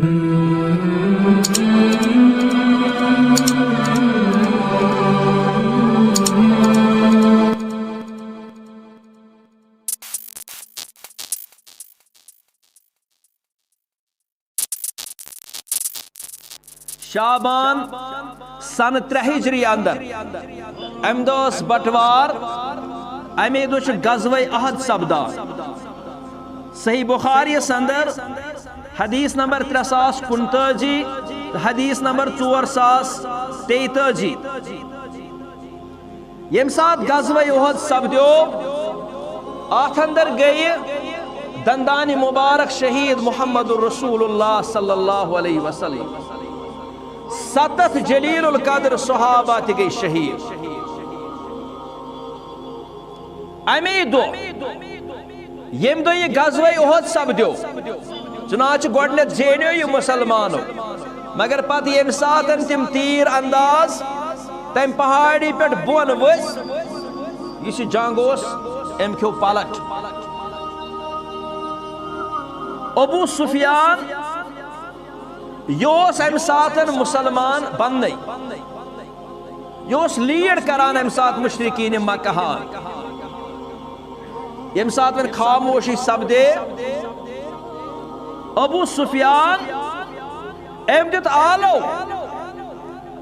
شعبان سن 3 ہجری اندر ام دس بٹوار امی دو غزوہ احد سپدان صحیح بخاری اندر حدیث نمبر 3055 حدیث نمبر 4033 یم سات غزوہ احد سپدیو ات اندر گئی دندان مبارک شہید محمد الرسول اللہ صلی اللہ علیہ وسلم 7 جلیل القدر صحابہ تی گئی شہید امی دو یم دو یہ غزوہ احد سپدیو چنانچہ گوڈنیت زینیو یہ مسلمانو مگر پت یم ساتن تم تیر انداز تم پہاڑی پیٹ بون وز یہ جنگوس ام کھو پلٹ ابو سفیان یوس ام ساتن مسلمان بننے یوس لیڈ کران ام سات مشرکین مکہان یم ساتن خاموشی سپدے ابو سفیان ام دت آلو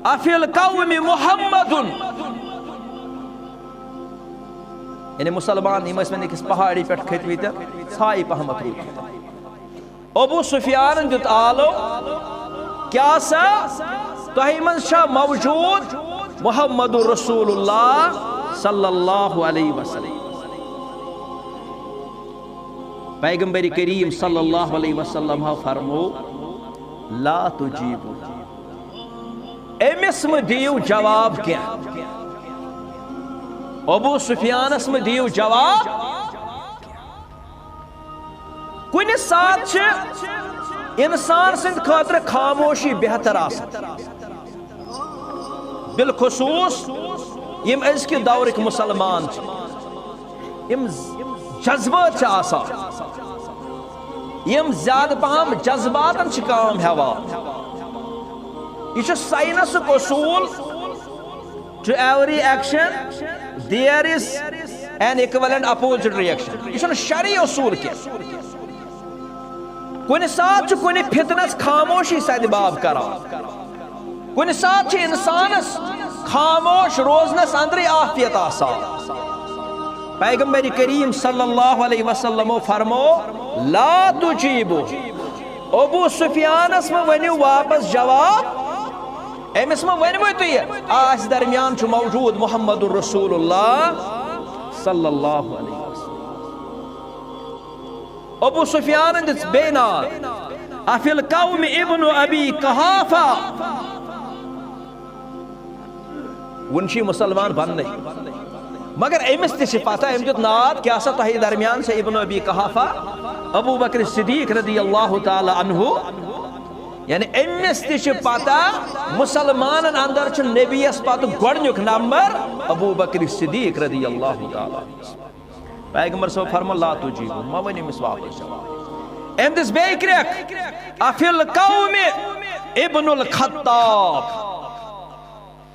افی القوم محمد یعنی مسلمان یم اس میں کس پہاڑی پیٹ کھتوی تھے چھائی پہمت روی ابو سفیان دت آلو کیا سا تہی من شاہ موجود محمد رسول اللہ صلی اللہ علیہ وسلم پیغمبر کریم صلی اللہ علیہ وسلم فرمو لا تجیبو امس میں دیو جواب کیا ابو سفیان اس میں دیو جواب کن ساتھ انسان سند خاطر خاموشی بہتر آسا بالخصوص یم از کے دور کے مسلمان یم جذبات آسا یم زیادہ پہم جذباتن کام ہوا یہ سائنس اصول to every action there is an equivalent opposite reaction یہ شرعی اصول کیا کن ساتھ کن فتنس خاموشی سدباب کران کن ساتھ انسانس خاموش روزنس اندر عافیت آسان پیغمبر کریم صلی اللہ علیہ وسلم فرمو لا تجیبو ابو سفیانس میں ونیو واپس جواب امس میں ونیو تو یہ آس درمیان چھ موجود محمد الرسول اللہ صلی اللہ علیہ وسلم ابو سفیان دس بینار افی القوم ابن ابی قحافہ ونشی مسلمان بن نہیں مگر امس تہ پتہ ام دیت ناد کیا سا تہی درمیان سے ابن ابی قحافہ ابو بکر صدیق رضی اللہ تعالی عنہ یعنی امس تہ پتہ مسلمان اندر چھ نبی اس پتہ گۄڈنیُک نمبر ابو بکر صدیق رضی اللہ تعالی عنہ پیغمبر صلی فرمو لا تجیبو ما ونی مس واپس جواب ام دس بیکرک افی القوم ابن الخطاب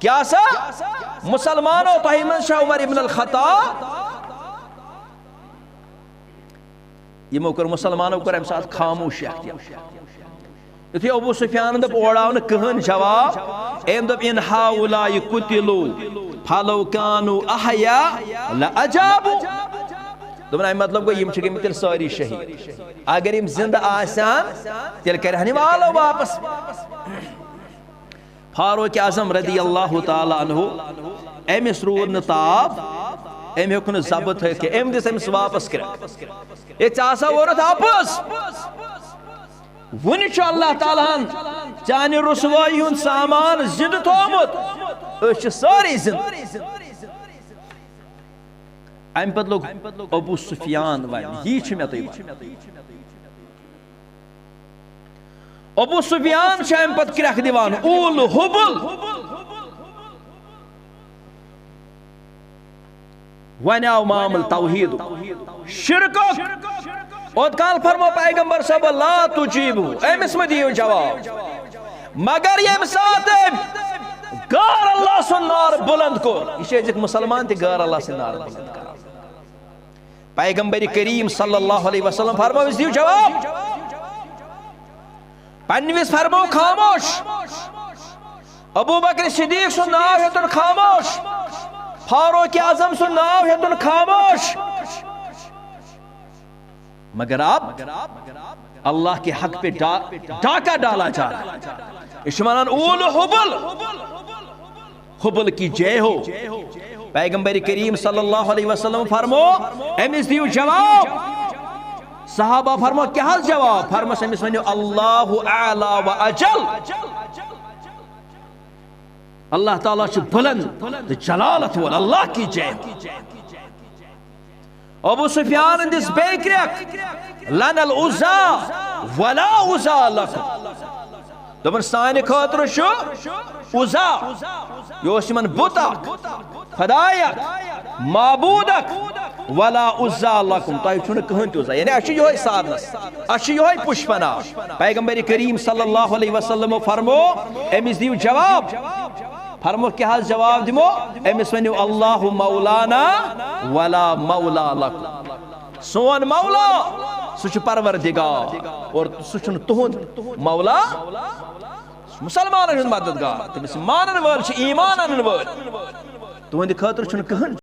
کیا سا مسلمانوں تہیمن شاہ عمر ابن الخطاب یہ موکر مسلمانوں کر ام ساتھ خاموش اختیار ابو سفیان دب اوڑاون کہن جواب ام دب ان ہاولائی قتلو فلو کانو احیا لأجابو دبنا مطلب گو یم چھ تیل ساری شہید اگر یم زندہ آسان تیل کرہنی والو واپس فاروق اعظم رضی اللہ تعالی عنہ امس رود نتاب ام ہیکن ضبط ہے کہ ام دس امس واپس کر یہ چاسا ورت واپس ون چھ اللہ تعالیٰ چانہ رسوائی ہن سامان زند تھومت اس ساری زند ام پت لوگ ابو سفیان ون یہ چھ میں تھی ابو سفیان چھ ام پت کرک دیوان اول حبل ونیاو معامل توحید شرکک اور کال فرمو پیغمبر صاحب لا تجیبو امس میں دیو جواب مگر یم سات غار اللہ سن نار بلند کو یہ مسلمان تی غار اللہ سن نار بلند کر پیغمبر کریم صلی اللہ علیہ وسلم فرمو اس دیو جواب پنویس فرمو خاموش ابو بکر صدیق سن ناو ہتن خاموش فاروق اعظم سن ناو ہتن خاموش مگر آپ اللہ کے حق پہ ڈاکہ ڈالا جا رہا ہے اشمانان اول حبل حبل کی جے ہو پیغمبر کریم صلی اللہ علیہ وسلم فرمو امس دیو جواب صحابہ فرمو کیا حال جواب فرمو سمس ونیو اللہ اعلی و اجل اللہ تعالیٰ چھ بلند جلالت وال اللہ کی جے ابو سفیان اندس بیکرک لن العزا ولا عزا لکم دبن سانی خاطر شو عزا یوسمن بوتک خدایک معبودک ولا عزا لکم تو چھوڑ کہن تو عزا یعنی اچھی یہ سادنس اچھی یہ پشپنا پیغمبر کریم صلی اللہ علیہ وسلم فرمو امس دیو جواب فرمو کیا حال جواب دیمو امس ونیو اللہ مولانا ولا مولا لکم سون مولا سوچ پروردگار اور سوچ تہند مولا مسلمان ہند مددگار تمس مانن وول چھ ایمان انن وول تہند خاطر چھن کہن